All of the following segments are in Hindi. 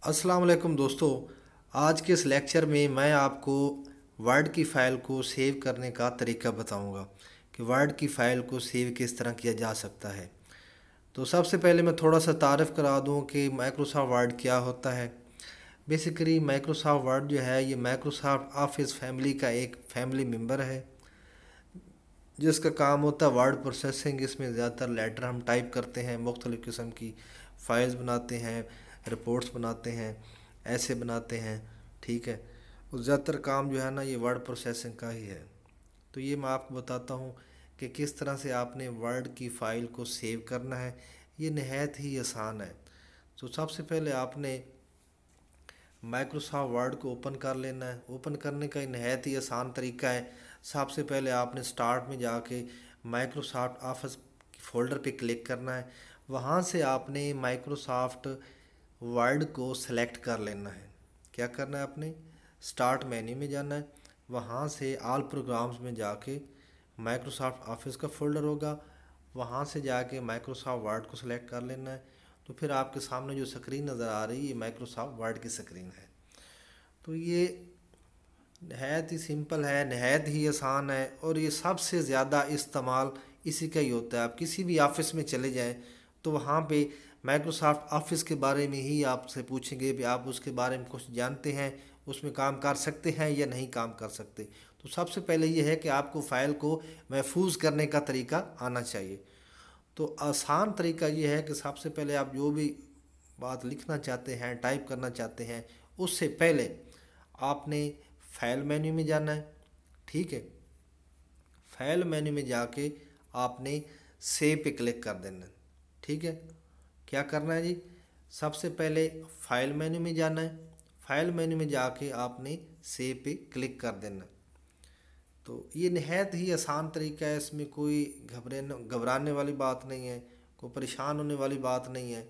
अस्सलाम वालेकुम दोस्तों। आज के इस लेक्चर में मैं आपको वर्ड की फ़ाइल को सेव करने का तरीका बताऊंगा कि वर्ड की फ़ाइल को सेव किस तरह किया जा सकता है। तो सबसे पहले मैं थोड़ा सा तारीफ़ करा दूं कि माइक्रोसॉफ्ट वर्ड क्या होता है। बेसिकली माइक्रोसॉफ्ट वर्ड जो है ये माइक्रोसॉफ्ट ऑफिस फैमिली का एक फैमिली मेम्बर है जिसका काम होता है वर्ड प्रोसेसिंग। इसमें ज़्यादातर लेटर हम टाइप करते हैं, मुख्तलिफ़ किस्म की फ़ाइल्स बनाते हैं, रिपोर्ट्स बनाते हैं, ऐसे बनाते हैं। ठीक है। और ज़्यादातर काम जो है ना ये वर्ड प्रोसेसिंग का ही है। तो ये मैं आपको बताता हूँ कि किस तरह से आपने वर्ड की फ़ाइल को सेव करना है। ये नहायत ही आसान है। तो सबसे पहले आपने माइक्रोसॉफ्ट वर्ड को ओपन कर लेना है। ओपन करने का नहायत ही आसान तरीका है। सबसे पहले आपने स्टार्ट में जाके माइक्रोसॉफ्ट ऑफिस फ़ोल्डर पे क्लिक करना है। वहाँ से आपने माइक्रोसॉफ्ट वर्ड को सेलेक्ट कर लेना है। क्या करना है आपने स्टार्ट मेन्यू में जाना है। वहाँ से ऑल प्रोग्राम्स में जाके माइक्रोसॉफ्ट ऑफिस का फ़ोल्डर होगा, वहाँ से जाके माइक्रोसॉफ्ट वर्ड को सिलेक्ट कर लेना है। तो फिर आपके सामने जो स्क्रीन नज़र आ रही है ये माइक्रोसॉफ्ट वर्ड की स्क्रीन है। तो ये नहायत ही सिंपल है, नहायत ही आसान है और ये सबसे ज़्यादा इस्तेमाल इसी का ही होता है। आप किसी भी ऑफ़िस में चले जाएं तो वहाँ पे माइक्रोसॉफ्ट ऑफिस के बारे में ही आपसे पूछेंगे भी आप उसके बारे में कुछ जानते हैं, उसमें काम कर सकते हैं या नहीं काम कर सकते। तो सबसे पहले ये है कि आपको फ़ाइल को महफूज करने का तरीका आना चाहिए। तो आसान तरीका ये है कि सबसे पहले आप जो भी बात लिखना चाहते हैं, टाइप करना चाहते हैं, उससे पहले आपने फाइल मेन्यू में जाना है। ठीक है। फाइल मेन्यू में जाके आपने सेव पे क्लिक कर देना है। ठीक है। क्या करना है जी, सबसे पहले फाइल मेन्यू में जाना है। फाइल मेन्यू में जाके आपने सेव पे क्लिक कर देना है। तो ये नहायत ही आसान तरीका है, इसमें कोई घबराने वाली बात नहीं है, कोई परेशान होने वाली बात नहीं है।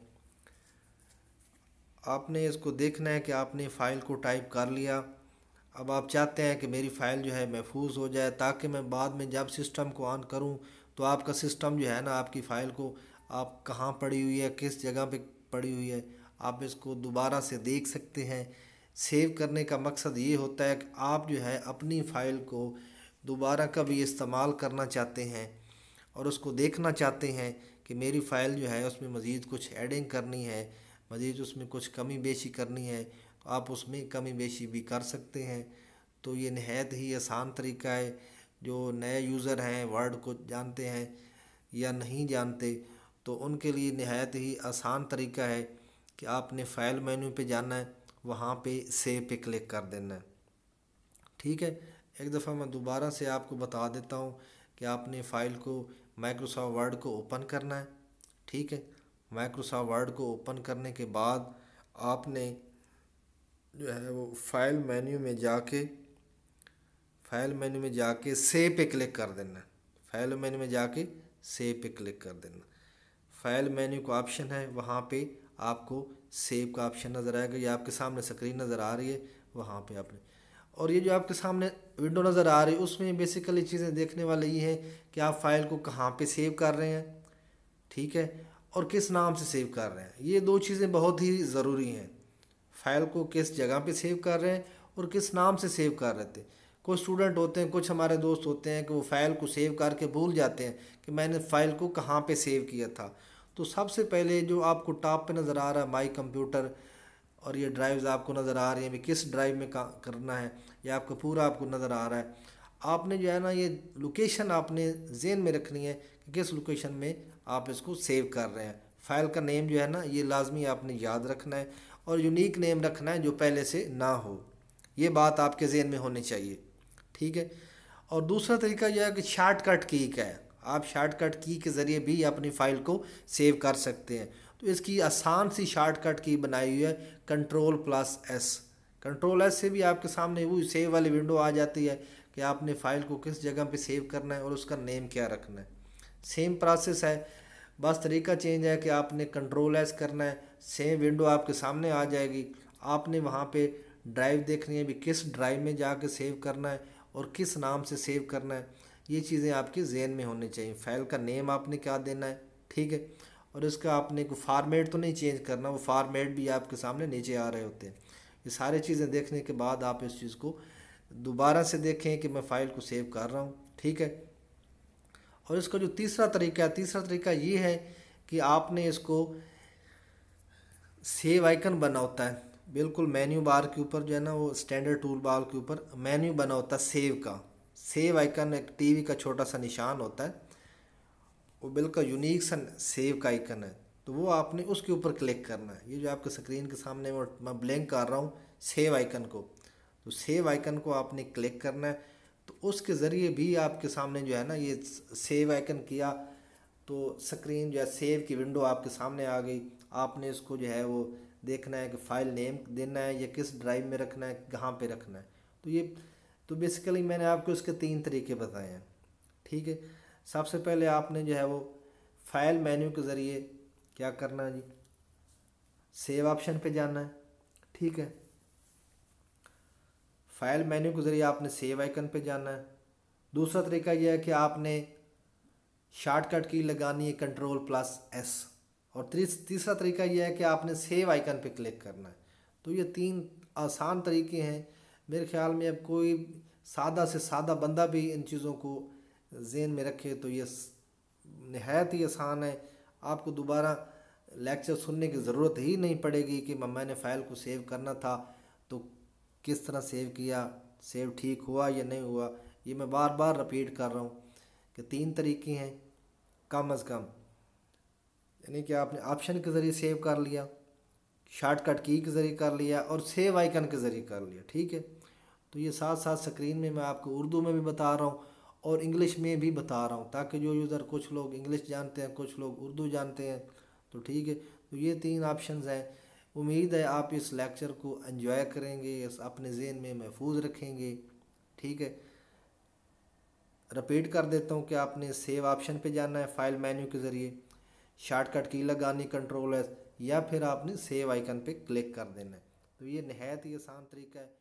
आपने इसको देखना है कि आपने फ़ाइल को टाइप कर लिया। अब आप चाहते हैं कि मेरी फ़ाइल जो है महफूज हो जाए ताकि मैं बाद में जब सिस्टम को ऑन करूं तो आपका सिस्टम जो है ना आपकी फ़ाइल को आप कहाँ पड़ी हुई है, किस जगह पे पड़ी हुई है, आप इसको दोबारा से देख सकते हैं। सेव करने का मकसद ये होता है कि आप जो है अपनी फ़ाइल को दोबारा कभी इस्तेमाल करना चाहते हैं और उसको देखना चाहते हैं कि मेरी फ़ाइल जो है उसमें मज़ीद कुछ एडिंग करनी है, मज़ीद उसमें कुछ कमी बेशी करनी है, तो आप उसमें कमी बेशी भी कर सकते हैं। तो ये नहायत ही आसान तरीका है। जो नए यूज़र हैं वर्ड को जानते हैं या नहीं जानते तो उनके लिए नहायत ही आसान तरीका है कि आपने फ़ाइल मेन्यू पे जाना है, वहाँ पे सेव पे क्लिक कर देना है। ठीक है। एक दफ़ा मैं दोबारा से आपको बता देता हूँ कि आपने फ़ाइल को माइक्रोसॉफ्ट वर्ड को ओपन करना है। ठीक है। माइक्रोसॉफ्ट वर्ड को ओपन करने के बाद आपने जो है वो फ़ाइल मेन्यू में जाके सेव पे क्लिक कर देना है। फ़ाइल मेन्यू में जाके सेव पे क्लिक कर देना। फ़ाइल मेन्यू का ऑप्शन है, वहाँ पे आपको सेव का ऑप्शन नज़र आएगा। ये आपके सामने स्क्रीन नज़र आ रही है, वहाँ पे आपने और ये जो आपके सामने विंडो नज़र आ रही है उसमें बेसिकली चीज़ें देखने वाली ये है कि आप फाइल को कहाँ पे सेव कर रहे हैं। ठीक है। और किस नाम से सेव कर रहे हैं, ये दो चीज़ें बहुत ही ज़रूरी हैं। फाइल को किस जगह पे सेव कर रहे हैं और किस नाम से सेव कर रहे थे। कुछ स्टूडेंट होते हैं, कुछ हमारे दोस्त होते हैं कि वो फ़ाइल को सेव करके भूल जाते हैं कि मैंने फ़ाइल को कहाँ पे सेव किया था। तो सबसे पहले जो आपको टॉप पे नज़र आ रहा है माई कंप्यूटर और ये ड्राइव्स आपको नज़र आ रही हैं, भी किस ड्राइव में करना है, ये आपका पूरा आपको नज़र आ रहा है। आपने जो है ना ये लोकेशन आपने जेन में रखनी है कि किस लोकेशन में आप इसको सेव कर रहे हैं। फ़ाइल का नेम जो है ना ये लाजमी आपने याद रखना है और यूनिक नेम रखना है जो पहले से ना हो। ये बात आपके जेन में होनी चाहिए। ठीक है। और दूसरा तरीका यह है कि शॉर्टकट की का है, आप शॉर्टकट की के ज़रिए भी अपनी फ़ाइल को सेव कर सकते हैं। तो इसकी आसान सी शॉर्टकट की बनाई हुई है कंट्रोल+S। कंट्रोल+S से भी आपके सामने वो सेव वाली विंडो आ जाती है कि आपने फ़ाइल को किस जगह पे सेव करना है और उसका नेम क्या रखना है। सेम प्रोसेस है, बस तरीका चेंज है कि आपने कंट्रोल+S करना है, सेम विंडो आपके सामने आ जाएगी। आपने वहाँ पे ड्राइव देखनी है भी किस ड्राइव में जाके सेव करना है और किस नाम से सेव करना है। ये चीज़ें आपके जहन में होनी चाहिए। फ़ाइल का नेम आपने क्या देना है। ठीक है। और इसका आपने को फॉर्मेट तो नहीं चेंज करना, वो फॉर्मेट भी आपके सामने नीचे आ रहे होते हैं। ये सारी चीज़ें देखने के बाद आप इस चीज़ को दोबारा से देखें कि मैं फ़ाइल को सेव कर रहा हूँ, ठीक है। और इसका जो तीसरा तरीका ये है कि आपने इसको सेव आइकन बना होता है बिल्कुल मेन्यू बार के ऊपर, जो है ना वो स्टैंडर्ड टूल बार के ऊपर मेन्यू बना होता है सेव का। सेव आइकन एक टीवी का छोटा सा निशान होता है, वो बिल्कुल यूनिक सा सेव का आइकन है, तो वो आपने उसके ऊपर क्लिक करना है। ये जो आपके स्क्रीन के सामने मैं ब्लैंक कर रहा हूँ सेव आइकन को, तो सेव आइकन को आपने क्लिक करना है। तो उसके ज़रिए भी आपके सामने जो है ना ये सेव आइकन किया तो स्क्रीन जो है सेव की विंडो आपके सामने आ गई। आपने इसको जो है वो देखना है कि फ़ाइल नेम देना है या किस ड्राइव में रखना है, कहाँ पे रखना है। तो ये तो बेसिकली मैंने आपको इसके 3 तरीके बताए हैं, ठीक है। सबसे पहले आपने जो है वो फाइल मेन्यू के ज़रिए क्या करना है जी, सेव ऑप्शन पे जाना है, ठीक है। फाइल मेन्यू के ज़रिए आपने सेव आइकन पे जाना है। दूसरा तरीका यह है कि आपने शॉर्टकट की लगानी है Ctrl+S। और तीसरा तरीका यह है कि आपने सेव आइकन पे क्लिक करना है। तो ये 3 आसान तरीके हैं। मेरे ख्याल में अब कोई सादा से सादा बंदा भी इन चीज़ों को ज़हन में रखे तो ये नहायत ही आसान है। आपको दोबारा लेक्चर सुनने की ज़रूरत ही नहीं पड़ेगी कि मैंने फ़ाइल को सेव करना था तो किस तरह सेव किया, सेव ठीक हुआ या नहीं हुआ। ये मैं बार बार रिपीट कर रहा हूँ कि 3 तरीके हैं कम अज़ कम, यानी कि आपने ऑप्शन के ज़रिए सेव कर लिया, शॉर्टकट की के ज़रिए कर लिया और सेव आइकन के ज़रिए कर लिया, ठीक है। तो ये साथ साथ स्क्रीन में मैं आपको उर्दू में भी बता रहा हूँ और इंग्लिश में भी बता रहा हूँ, ताकि जो यूज़र, कुछ लोग इंग्लिश जानते हैं, कुछ लोग उर्दू जानते हैं, तो ठीक है। तो ये 3 ऑप्शंस हैं। उम्मीद है आप इस लेक्चर को एंजॉय करेंगे, इस अपने ज़हन में महफूज रखेंगे, ठीक है। रिपीट कर देता हूँ कि आपने सेव ऑप्शन पे जाना है फाइल मेन्यू के ज़रिए, शॉर्टकट की लगानी Ctrl+S, या फिर आपने सेव आइकन पे क्लिक कर देना है। तो ये नहायत ही आसान तरीका है।